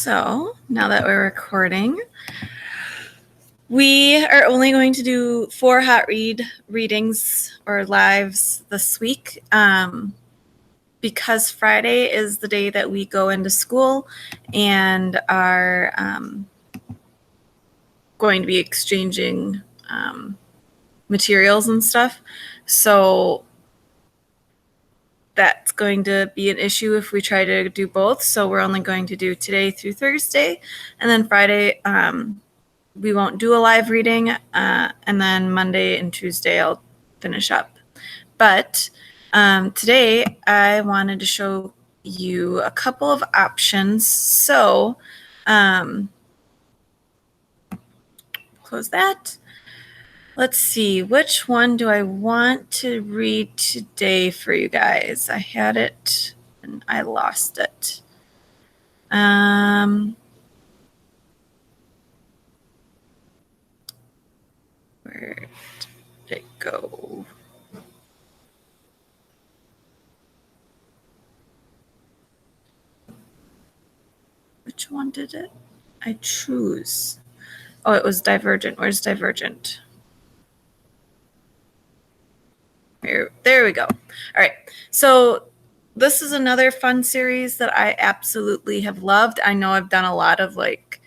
So now that we're recording, we are only going to do 4 hot readings or lives this week because Friday is the day that we go into school and are going to be exchanging materials and stuff. So that's going to be an issue if we try to do both. So we're only going to do today through Thursday, and then Friday we won't do a live reading, and then Monday and Tuesday I'll finish up. But today I wanted to show you a couple of options. So close that. Let's see, which one do I want to read today for you guys? I had it and I lost it. Where did it go? Which one did I choose? Oh, it was Divergent. Where's Divergent? There we go. All right. So this is another fun series that I absolutely have loved. I know I've done a lot of like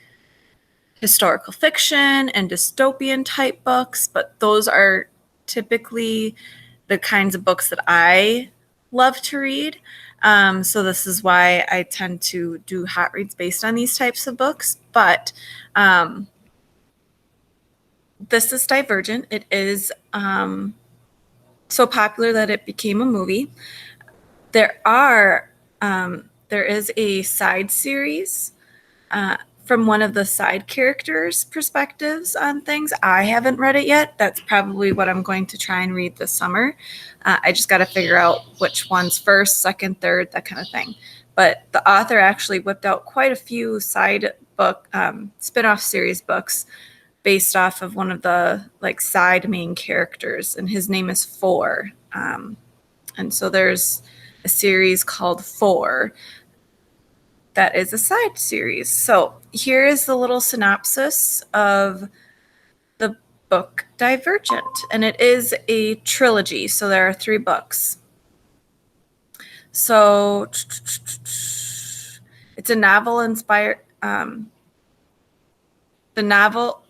historical fiction and dystopian type books, but those are typically the kinds of books that I love to read. So this is why I tend to do hot reads based on these types of books. But this is Divergent. It is so popular that it became a movie. There is a side series from one of the side characters' perspectives on things. I haven't read it yet. That's probably what I'm going to try and read this summer. I just got to figure out which one's first, second, third, that kind of thing. But the author actually whipped out quite a few side book spin-off series books based off of one of the like side main characters, and his name is Four. And so there's a series called Four that is a side series. So here is the little synopsis of the book Divergent, and it is a trilogy. So there are 3 books. So it's a novel inspired. The novel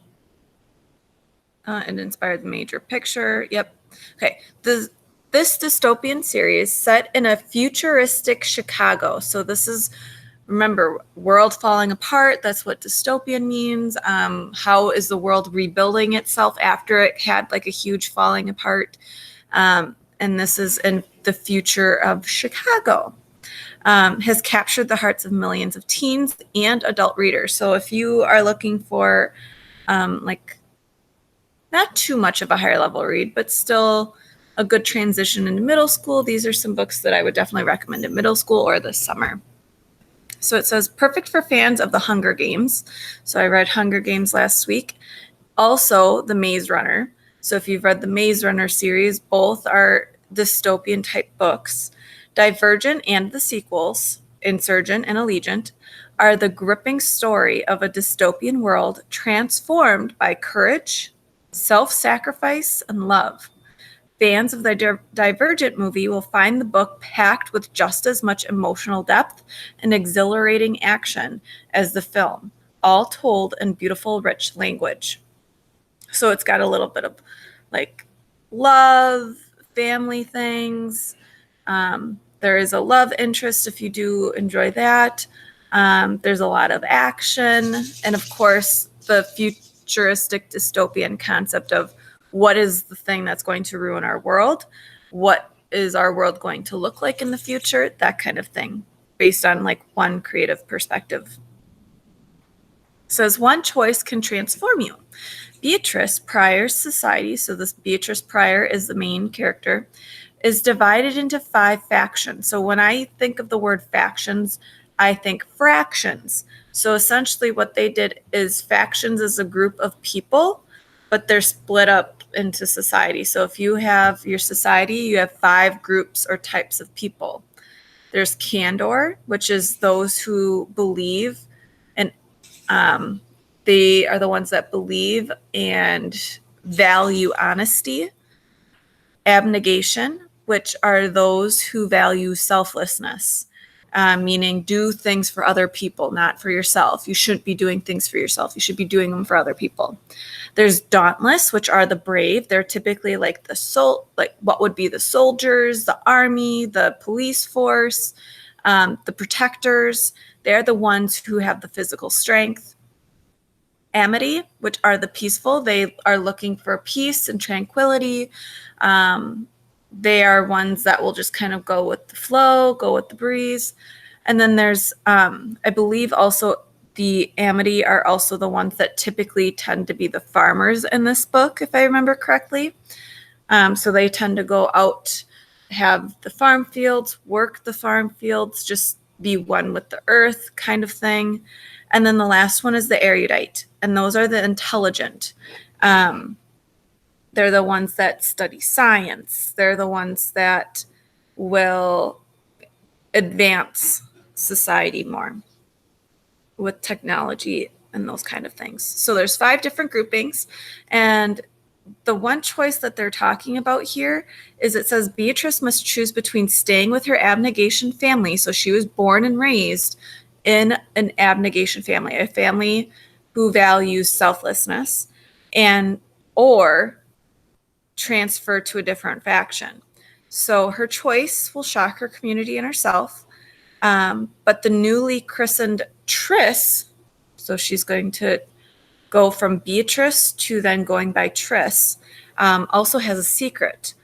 it inspired the major picture. Yep. Okay. This dystopian series set in a futuristic Chicago. So this is, remember, world falling apart. That's what dystopian means. How is the world rebuilding itself after it had like a huge falling apart? And this is in the future of Chicago. Has captured the hearts of millions of teens and adult readers. So if you are looking for like not too much of a higher level read, but still a good transition into middle school, these are some books that I would definitely recommend in middle school or this summer. So it says perfect for fans of the Hunger Games. So I read Hunger Games last week. Also The Maze Runner. So if you've read the Maze Runner series, both are dystopian type books. Divergent and the sequels, Insurgent and Allegiant, are the gripping story of a dystopian world transformed by courage, self-sacrifice, and love. Fans of the Divergent movie will find the book packed with just as much emotional depth and exhilarating action as the film, all told in beautiful, rich language. So it's got a little bit of like love, family things. There is a love interest if you do enjoy that. There's a lot of action. And of course, the futuristic dystopian concept of what is the thing that's going to ruin our world? What is our world going to look like in the future? That kind of thing, based on like one creative perspective. It says one choice can transform you. Beatrice Pryor's society, so this Beatrice Pryor is the main character, is divided into 5 factions. So when I think of the word factions, I think fractions. So essentially what they did is factions is a group of people, but they're split up into society. So if you have your society, you have 5 groups or types of people. There's candor, which is those who believe They are the ones that believe and value honesty. Abnegation, which are those who value selflessness, meaning do things for other people, not for yourself. You shouldn't be doing things for yourself. You should be doing them for other people. There's dauntless, which are the brave. They're typically like like what would be the soldiers, the army, the police force, the protectors. They're the ones who have the physical strength. Amity, which are the peaceful. They are looking for peace and tranquility. They are ones that will just kind of go with the flow, go with the breeze. And then there's, I believe also the Amity are also the ones that typically tend to be the farmers in this book, if I remember correctly. So they tend to go out, have the farm fields, work the farm fields, just be one with the earth kind of thing. And then the last one is the erudite, and those are the intelligent. They're the ones that study science. They're the ones that will advance society more with technology and those kind of things. So there's 5 different groupings, and the one choice that they're talking about here is it says Beatrice must choose between staying with her abnegation family. So she was born and raised in an abnegation family, a family who values selflessness, and or transfer to a different faction. So her choice will shock her community and herself. But the newly christened Triss, so she's going to go from Beatrice to then going by Triss, also has a secret.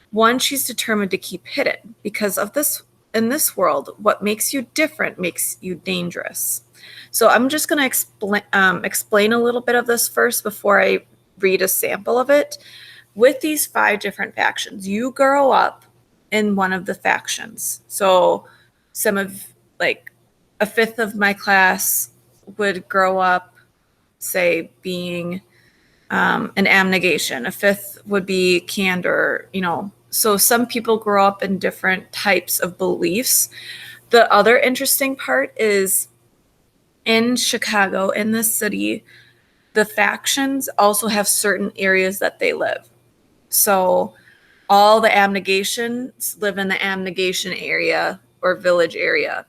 One she's determined to keep hidden because of this. In this world, what makes you different makes you dangerous. So I'm just going to explain a little bit of this first before I read a sample of it. With these 5 different factions, you grow up in one of the factions. So some of, like, a fifth of my class would grow up, say, being an abnegation. A fifth would be candor, So some people grow up in different types of beliefs. The other interesting part is in Chicago, in this city, the factions also have certain areas that they live. So all the abnegations live in the abnegation area or village area.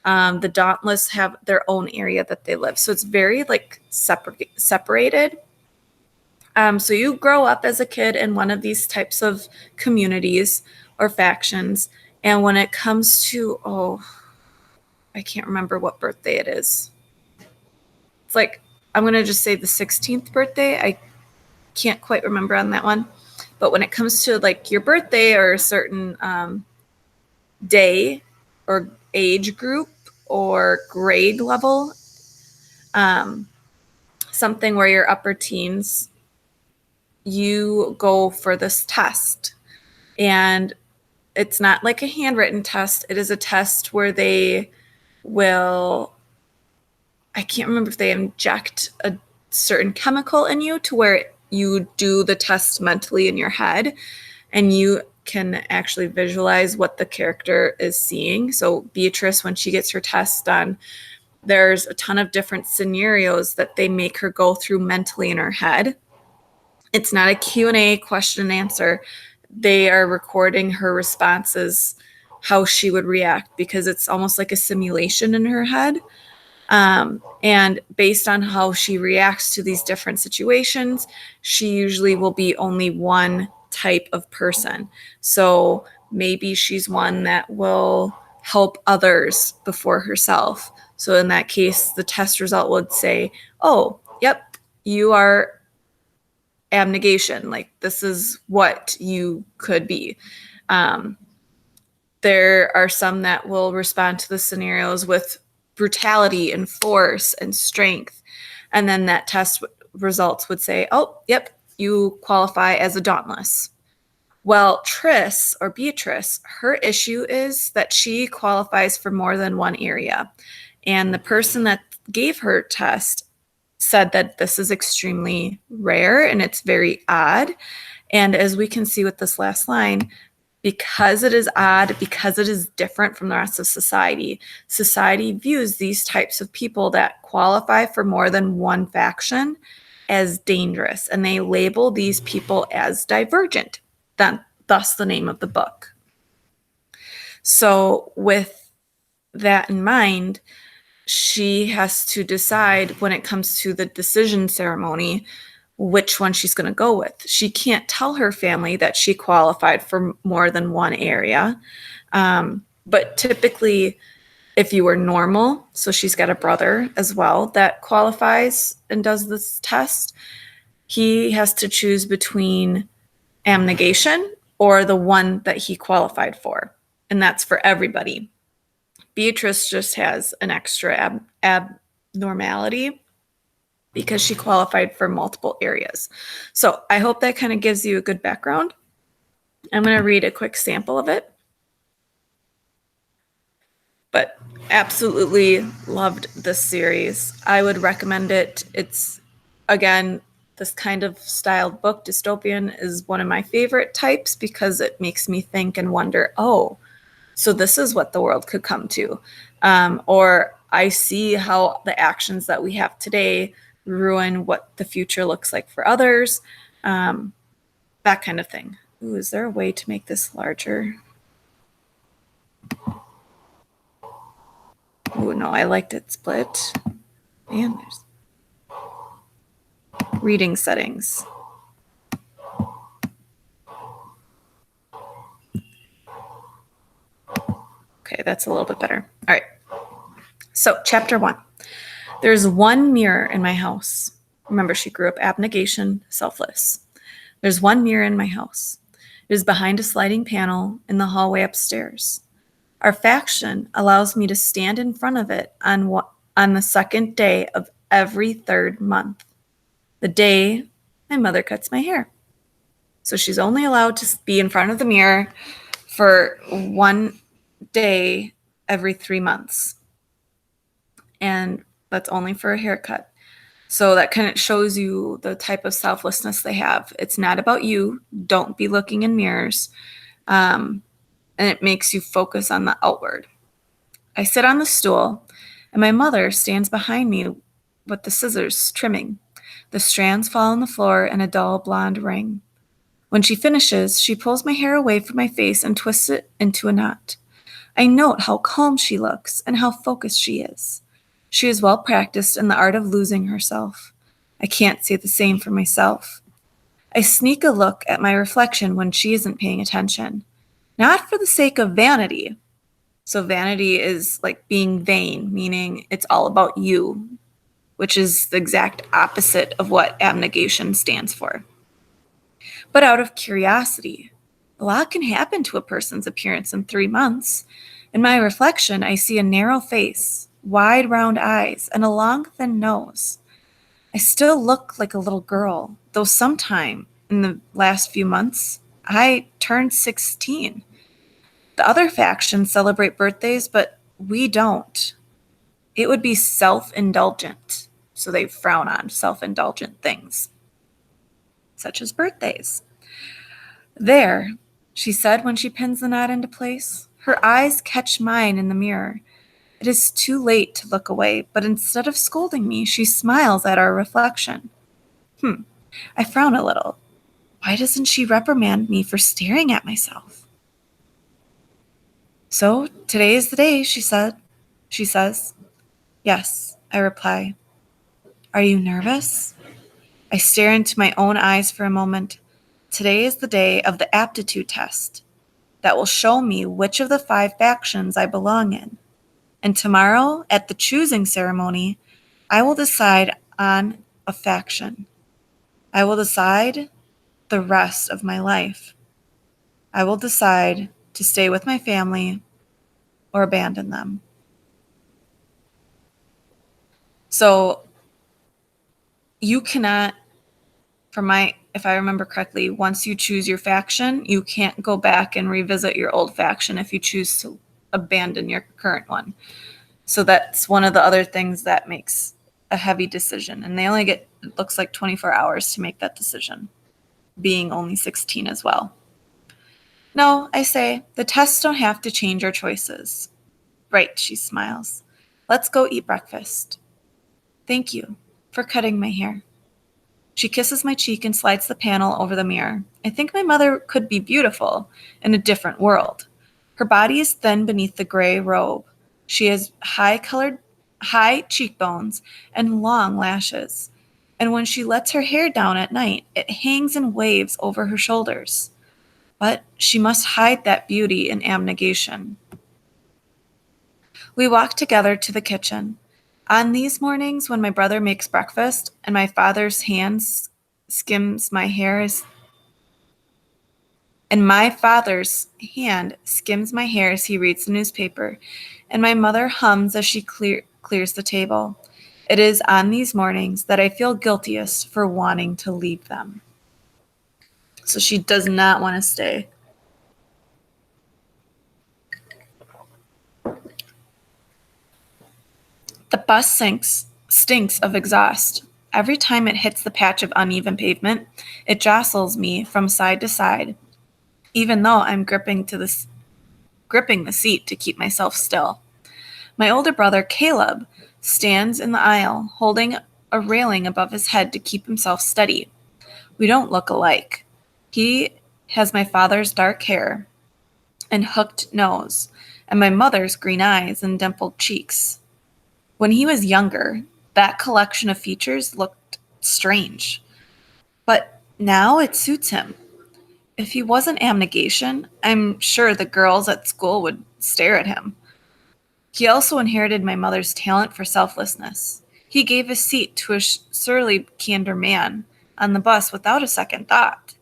The dauntless have their own area that they live. So it's very separated. So you grow up as a kid in one of these types of communities or factions. And when it comes to, I can't remember what birthday it is. It's like, I'm going to just say the 16th birthday. I can't quite remember on that one. But when it comes to like your birthday or a certain day or age group or grade level, something where you're upper teens, you go for this test. And it's not like a handwritten test. It is a test where they will, I can't remember if they inject a certain chemical in you to where you do the test mentally in your head and you can actually visualize what the character is seeing. So Beatrice, when she gets her test done, there's a ton of different scenarios that they make her go through mentally in her head. It's not a Q&A, question and answer. They are recording her responses, how she would react, because it's almost like a simulation in her head. And based on how she reacts to these different situations, she usually will be only one type of person. So maybe she's one that will help others before herself. So in that case, the test result would say, oh, yep, you are abnegation. Like, this is what you could be. There are some that will respond to the scenarios with brutality and force and strength. And then that test results would say, oh, yep, you qualify as a dauntless. Well, Triss or Beatrice, her issue is that she qualifies for more than one area. And the person that gave her test said that this is extremely rare and it's very odd. And as we can see with this last line, Because it is odd, because it is different from the rest of society, society views these types of people that qualify for more than one faction as dangerous, and they label these people as divergent. Thus the name of the book. So with that in mind, she has to decide when it comes to the decision ceremony which one she's going to go with. She can't tell her family that she qualified for more than one area. But typically, if you were normal, so she's got a brother as well that qualifies and does this test, he has to choose between abnegation or the one that he qualified for. And that's for everybody. Beatrice just has an extra abnormality because she qualified for multiple areas. So I hope that kind of gives you a good background. I'm going to read a quick sample of it. But absolutely loved this series. I would recommend it. It's, again, this kind of styled book, dystopian, is one of my favorite types because it makes me think and wonder, oh, so this is what the world could come to. Or I see how the actions that we have today ruin what the future looks like for others. That kind of thing. Ooh, is there a way to make this larger? Oh, no, I liked it split. And there's reading settings. Okay, that's a little bit better. All right. So, chapter 1. There's one mirror in my house. Remember, she grew up abnegation, selfless. There's one mirror in my house. It is behind a sliding panel in the hallway upstairs. Our faction allows me to stand in front of it on the second day of every third month, the day my mother cuts my hair. So she's only allowed to be in front of the mirror for one day every 3 months. And that's only for a haircut. So that kind of shows you the type of selflessness they have. It's not about you. Don't be looking in mirrors. And it makes you focus on the outward. I sit on the stool, and my mother stands behind me with the scissors trimming. The strands fall on the floor in a dull blonde ring. When she finishes, she pulls my hair away from my face and twists it into a knot. I note how calm she looks and how focused she is. She is well practiced in the art of losing herself. I can't say the same for myself. I sneak a look at my reflection when she isn't paying attention. Not for the sake of vanity. So vanity is like being vain, meaning it's all about you, which is the exact opposite of what abnegation stands for. But out of curiosity, a lot can happen to a person's appearance in 3 months. In my reflection, I see a narrow face, wide round eyes, and a long thin nose. I still look like a little girl, though sometime in the last few months, I turned 16. The other factions celebrate birthdays, but we don't. It would be self-indulgent, so they frown on self-indulgent things, such as birthdays. There, she said when she pins the knot into place. Her eyes catch mine in the mirror. It is too late to look away, but instead of scolding me, she smiles at our reflection. I frown a little. Why doesn't she reprimand me for staring at myself? So, today is the day, she says. Yes, I reply. Are you nervous? I stare into my own eyes for a moment. Today is the day of the aptitude test that will show me which of the 5 factions I belong in. And tomorrow, at the choosing ceremony, I will decide on a faction. I will decide the rest of my life. I will decide to stay with my family or abandon them. So you cannot, if I remember correctly, once you choose your faction, you can't go back and revisit your old faction if you choose to abandon your current one. So that's one of the other things that makes a heavy decision. And they only get, it looks like 24 hours to make that decision, being only 16 as well. No, I say, the tests don't have to change our choices. Right, she smiles. Let's go eat breakfast. Thank you for cutting my hair. She kisses my cheek and slides the panel over the mirror. I think my mother could be beautiful in a different world. Her body is thin beneath the gray robe. She has high cheekbones and long lashes. And when she lets her hair down at night, it hangs in waves over her shoulders. But she must hide that beauty in abnegation. We walk together to the kitchen. On these mornings when my brother makes breakfast and my father's hands skims my hair as and my father's hand skims my hair as he reads the newspaper, and my mother hums as she clears the table. It is on these mornings that I feel guiltiest for wanting to leave them. So she does not want to stay. The bus stinks of exhaust. Every time it hits the patch of uneven pavement, it jostles me from side to side, even though I'm gripping the seat to keep myself still. My older brother, Caleb, stands in the aisle, holding a railing above his head to keep himself steady. We don't look alike. He has my father's dark hair and hooked nose, and my mother's green eyes and dimpled cheeks. When he was younger, that collection of features looked strange, but now it suits him. If he wasn't abnegation, I'm sure the girls at school would stare at him. He also inherited my mother's talent for selflessness. He gave his seat to a surly candor man on the bus without a second thought.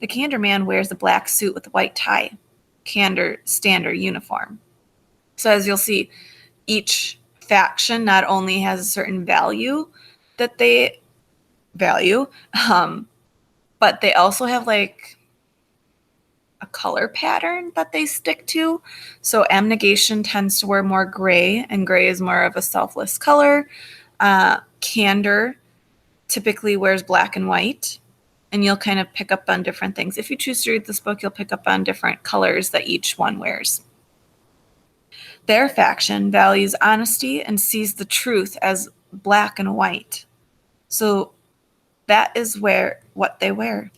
The candor man wears a black suit with a white tie, candor standard uniform. So as you'll see, each faction not only has a certain value that they value, but they also have like a color pattern that they stick to. So abnegation tends to wear more gray, and gray is more of a selfless color. Candor typically wears black and white, and you'll kind of pick up on different things. If you choose to read this book, you'll pick up on different colors that each one wears. Their faction values honesty and sees the truth as black and white. So that is what they wear.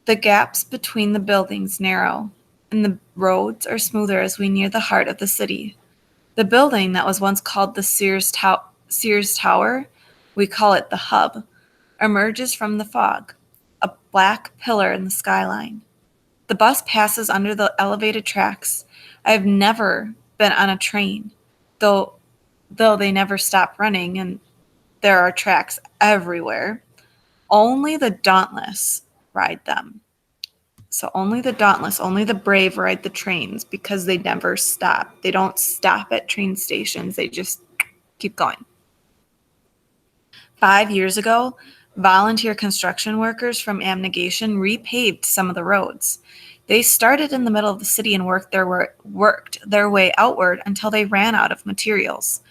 The gaps between the buildings narrow, and the roads are smoother as we near the heart of the city. The building that was once called the Sears Tower, we call it the Hub, emerges from the fog, a black pillar in the skyline. The bus passes under the elevated tracks. I have never been on a train, though they never stop running and there are tracks everywhere. Only the dauntless ride them. So only the brave ride the trains because they never stop. They don't stop at train stations. They just keep going. 5 years ago, volunteer construction workers from Abnegation repaved some of the roads. They started in the middle of the city and worked their way outward until they ran out of materials.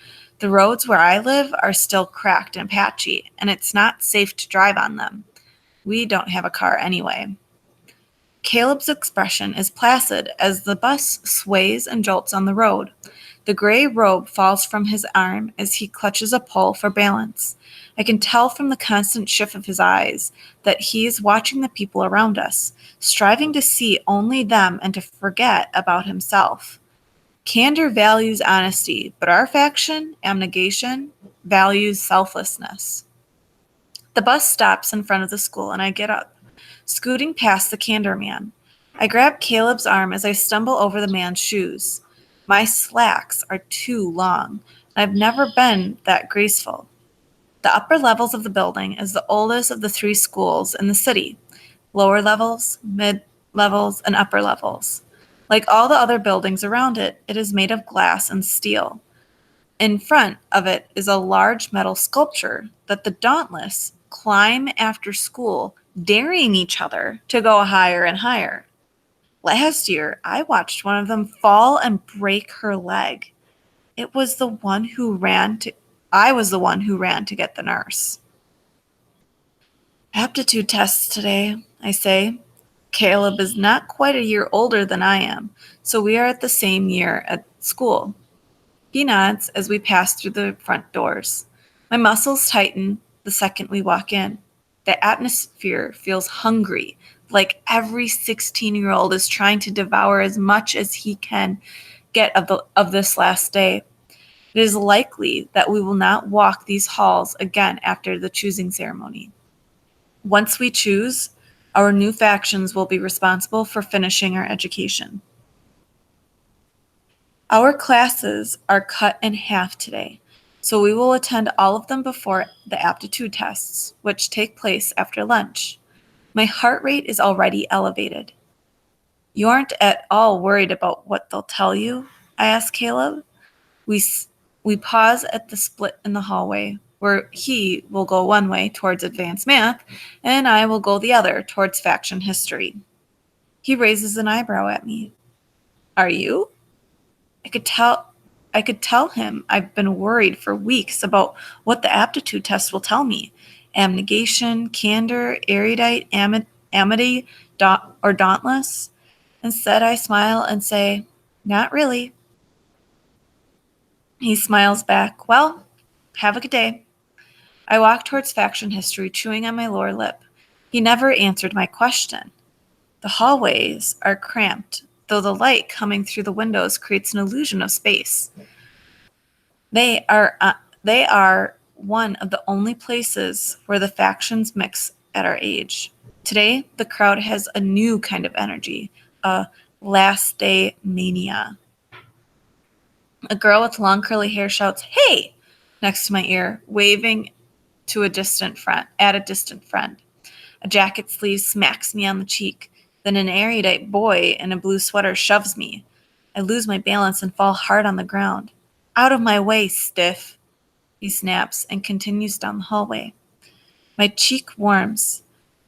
The roads where I live are still cracked and patchy, and it's not safe to drive on them. We don't have a car anyway. Caleb's expression is placid as the bus sways and jolts on the road. The gray robe falls from his arm as he clutches a pole for balance. I can tell from the constant shift of his eyes that he is watching the people around us, striving to see only them and to forget about himself. Candor values honesty, but our faction, abnegation, values selflessness. The bus stops in front of the school and I get up, scooting past the candor man. I grab Caleb's arm as I stumble over the man's shoes. My slacks are too long, and I've never been that graceful. The upper levels of the building is the oldest of the three schools in the city: lower levels, mid levels, and upper levels. Like all the other buildings around it, it is made of glass and steel. In front of it is a large metal sculpture that the dauntless climb after school, daring each other to go higher and higher. Last year, I watched one of them fall and break her leg. It was the one who ran to I was the one who ran to get the nurse. Aptitude tests today, I say. Caleb is not quite a year older than I am, so we are at the same year at school. He nods as we pass through the front doors. My muscles tighten the second we walk in. The atmosphere feels hungry, like every 16-year-old is trying to devour as much as he can get of this last day. It is likely that we will not walk these halls again after the choosing ceremony. Once we choose, our new factions will be responsible for finishing our education. Our classes are cut in half today, so we will attend all of them before the aptitude tests, which take place after lunch. My heart rate is already elevated. You aren't at all worried about what they'll tell you? I asked Caleb. We, we pause at the split in the hallway, where he will go one way towards advanced math, and I will go the other towards faction history. He raises an eyebrow at me. Are you? I could tell I could tell him I've been worried for weeks about what the aptitude test will tell me. Abnegation, candor, erudite, amity, or dauntless. Instead, I smile and say, not really. He smiles back, well, have a good day. I walk towards faction history, chewing on my lower lip. He never answered my question. The hallways are cramped, though the light coming through the windows creates an illusion of space. They are one of the only places where the factions mix at our age. Today, the crowd has a new kind of energy, a last day mania. A girl with long curly hair shouts, "Hey!" next to my ear, waving to a distant friend at a distant friend. A jacket sleeve smacks me on the cheek. Then an erudite boy in a blue sweater shoves me. I lose my balance and fall hard on the ground. Out of my way, stiff, he snaps and continues down the hallway. My cheek warms.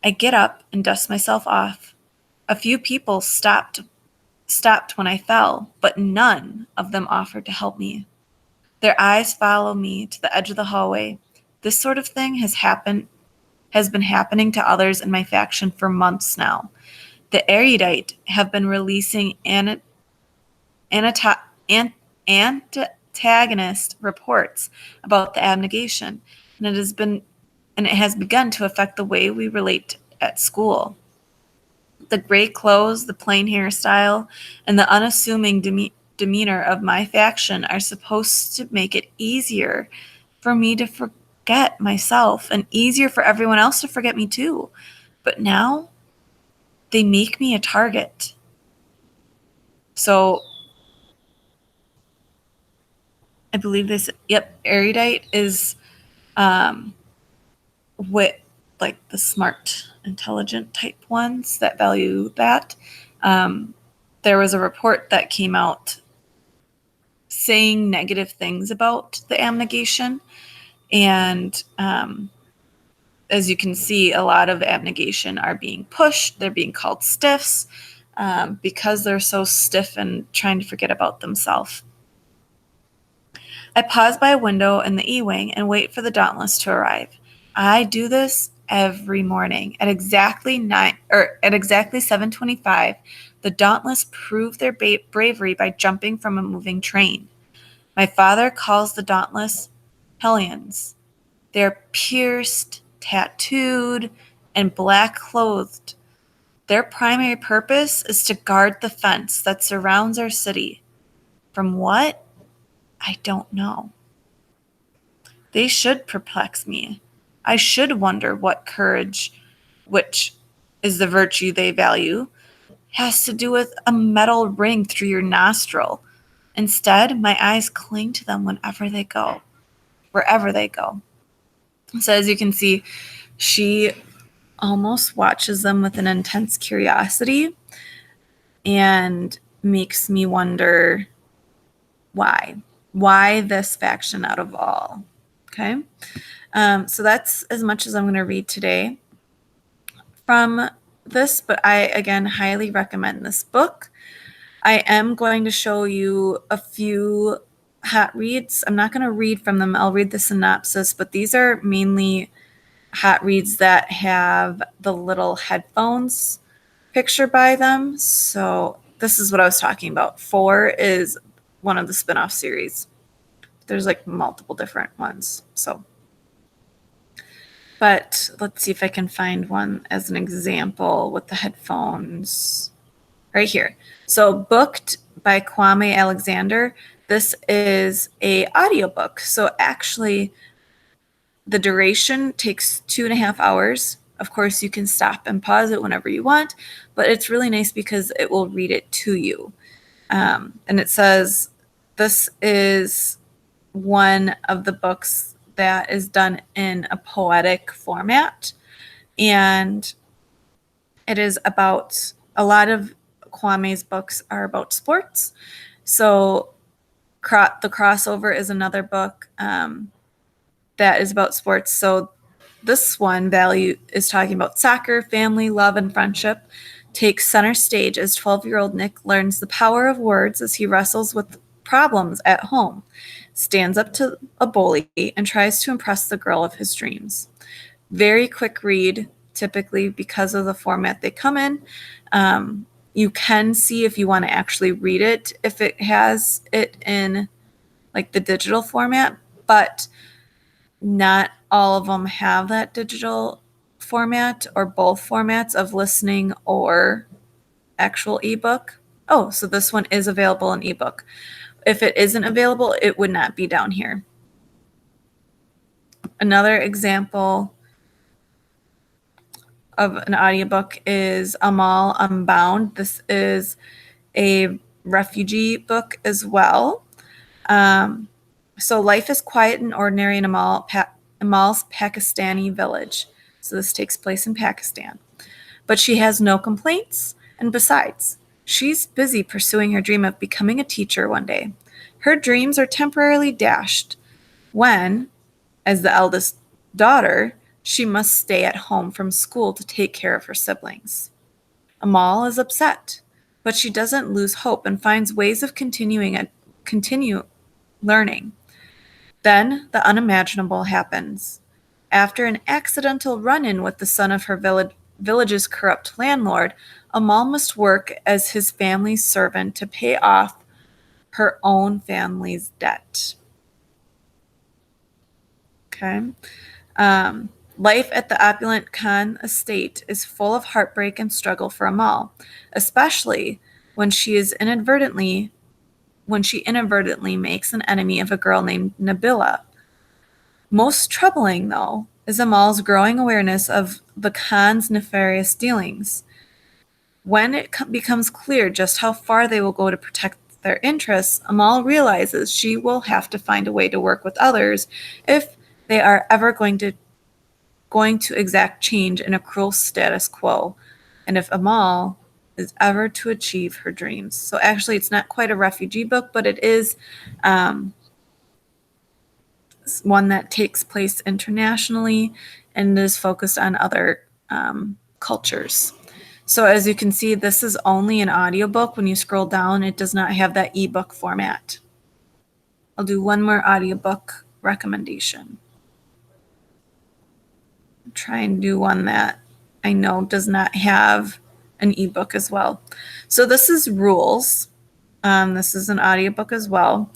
I get up and dust myself off. A few people stopped when I fell, but none of them offered to help me. Their eyes follow me to the edge of the hallway. This sort of thing has been happening to others in my faction for months now. The erudite have been releasing antagonist reports about the abnegation, and it has begun to affect the way we relate at school. The gray clothes, the plain hairstyle, and the unassuming demeanor of my faction are supposed to make it easier for me to forget myself and easier for everyone else to forget me too. But now they make me a target. So I believe this, yep, erudite is wit, like the smart, intelligent type ones that value that. There was a report that came out saying negative things about the abnegation. And as you can see, a lot of abnegation are being pushed. They're being called stiffs because they're so stiff and trying to forget about themselves. I pause by a window in the E-wing and wait for the Dauntless to arrive. I do this every morning at exactly 7:25. The Dauntless prove their bravery by jumping from a moving train. My father calls the Dauntless Hellions. They're pierced, tattooed, and black-clothed. Their primary purpose is to guard the fence that surrounds our city. From what? I don't know. They should perplex me. I should wonder what courage, which is the virtue they value, has to do with a metal ring through your nostril. Instead, my eyes cling to them wherever they go. So as you can see, she almost watches them with an intense curiosity and makes me wonder why this faction out of all. Okay. So that's as much as I'm going to read today from this, but I, again, highly recommend this book. I am going to show you a few hot reads. I'm not going to read from them. I'll read the synopsis, but these are mainly hot reads that have the little headphones picture by them. So this is what I was talking about. 4 is one of the spin-off series. There's like multiple different ones. So, but let's see if I can find one as an example with the headphones right here. So Booked by Kwame Alexander. This is a audiobook. So actually the duration takes 2.5 hours. Of course, you can stop and pause it whenever you want, but it's really nice because it will read it to you. And it says this is one of the books that is done in a poetic format. And it is about a lot of Kwame's books are about sports. So The Crossover is another book that is about sports. So this one, Value, is talking about soccer, family, love, and friendship. Takes center stage as 12-year-old Nick learns the power of words as he wrestles with problems at home, stands up to a bully, and tries to impress the girl of his dreams. Very quick read, typically because of the format they come in. You can see if you want to actually read it, if it has it in like the digital format, but not all of them have that digital format or both formats of listening or actual ebook. Oh, so this one is available in ebook. If it isn't available, it would not be down here. Another example of an audiobook is Amal Unbound. This is a refugee book as well. So life is quiet and ordinary in Amal's Pakistani village. So this takes place in Pakistan. But she has no complaints, and besides, she's busy pursuing her dream of becoming a teacher one day. Her dreams are temporarily dashed when, as the eldest daughter, she must stay at home from school to take care of her siblings. Amal is upset, but she doesn't lose hope and finds ways of continue learning. Then the unimaginable happens. After an accidental run-in with the son of her village's corrupt landlord, Amal must work as his family's servant to pay off her own family's debt. Okay. Life at the opulent Khan estate is full of heartbreak and struggle for Amal, especially when she inadvertently makes an enemy of a girl named Nabila. Most troubling, though, is Amal's growing awareness of the Khan's nefarious dealings. When it becomes clear just how far they will go to protect their interests, Amal realizes she will have to find a way to work with others if they are ever going to exact change in a cruel status quo, and if Amal is ever to achieve her dreams. So actually, it's not quite a refugee book, but it is one that takes place internationally and is focused on other cultures. So as you can see, this is only an audiobook. When you scroll down, it does not have that ebook format. I'll do one more audiobook recommendation. Try and do one that I know does not have an ebook as well. So this is Rules. This is an audiobook as well.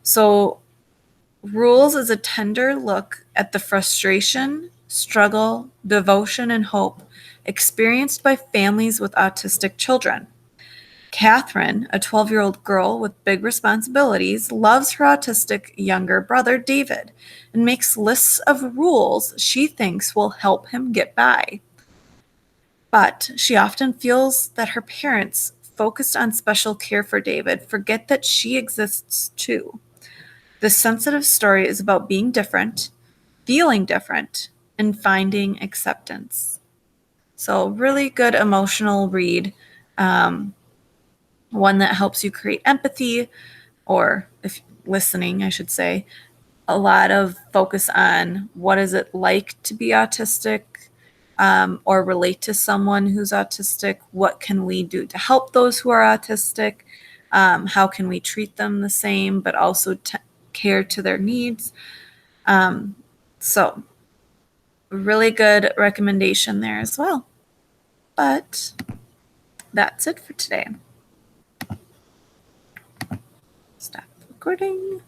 So Rules is a tender look at the frustration, struggle, devotion, and hope experienced by families with autistic children. Catherine, a 12-year-old girl with big responsibilities, loves her autistic younger brother, David, and makes lists of rules she thinks will help him get by. But she often feels that her parents, focused on special care for David, forget that she exists too. This sensitive story is about being different, feeling different, and finding acceptance. So, really good emotional read. One that helps you create empathy, or if listening, I should say. A lot of focus on what is it like to be autistic, or relate to someone who's autistic. What can we do to help those who are autistic? How can we treat them the same, but also care to their needs? So really good recommendation there as well. But that's it for today. Stop recording.